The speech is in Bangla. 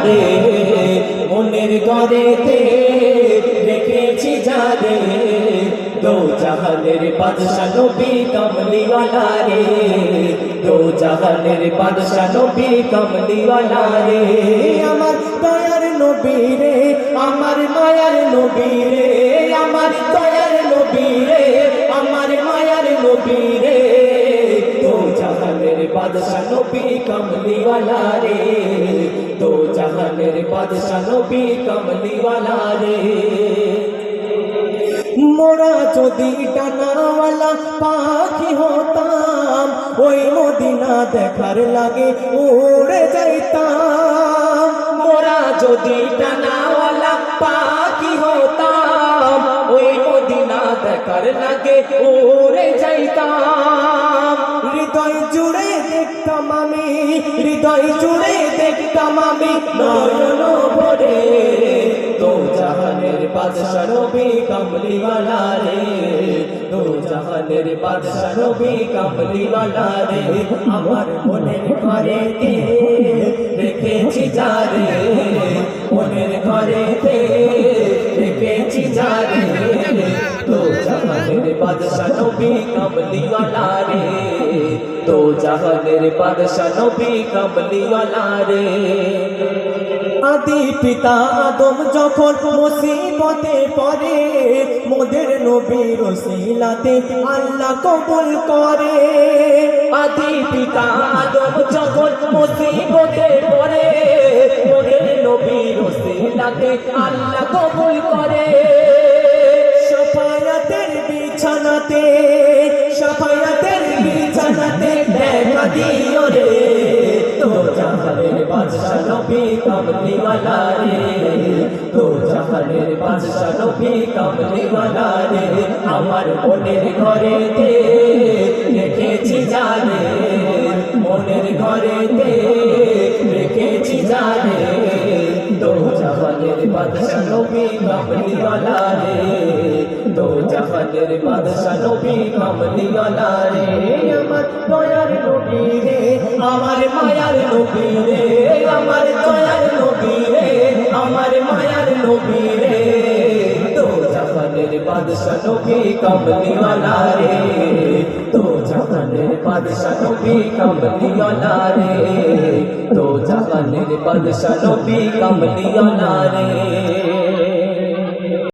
রে মনের ঘরেতে রেখেছি যারে দো জাহানের বাদশা নবী কমলিওয়ালা রে দো জাহানের বাদশা নবী কমলিওয়ালা রে আমার দয়ার নবী রে আমার মায়ার নবী রে আমার দয়ার নবী রে আমার মায়ার নবী রে দো জাহানের বাদশা নবী কমলিওয়ালা রে দো জাহানের বাদশা নবী কমলিওয়ালা রে মোরা যদি ডানাওয়ালা পাখি হতাম ওই মদিনা দেখার লাগে উড়ে যাইতাম মোরা যদি ডানাওয়ালা পাখি হতাম ওই মদিনা দেখার লাগে উড়ে যাইতাম হৃদয় জুড়ে দেখতাম আমি হৃদয় জুড়ে দেখতাম আমি নয়ন ভরে দো জাহানের বাদশা নবী কমলিওয়ালা রে দো জাহানের বাদশা নবী কমলিওয়ালা রে আমার মনের ঘরেতে রেখেছি যারে মনের ঘরেতে রেখেছি যারে দো জাহানের বাদশা নবী কমলিওয়ালা রে দো জাহানের বাদশা নবী কমলিওয়ালা রে আদি পিতা আদম যখন মুসিবতে পড়ে মোদের নবীর ওসিলাতে আল্লাহ কবুল করে আদি পিতা আদম যখন মুসিবতে পড়ে মোদের নবীর ওসিলাতে আল্লাহ কবুল করে শাফায়াতের বিছানাতে শাফায়াতের বিছানাতে দেখা দিও রে দো জাহানের বাদশা নবী কমলিওয়ালা রে দো জাহানের বাদশা নবী কমলিওয়ালা রে আমার মনের ঘরেতে রেখেছি যারে মনের ঘরেতে রেখেছি যারে দো জাহানের বাদশা নবী কমলিওয়ালা রে দো জাহানের বাদশা নবী কমলিওয়ালা রে আমার দয়ার নবী রে আমার মায়ার নবী রে আমার দয়ার নবী রে আমার মায়ার নবী রে দো জাহানের বাদশা নবী কমলিওয়ালা রে দো জাহানের বাদশা নবী কমলিওয়ালা রে দো জাহানের বাদশা নবী কমলিওয়ালা রে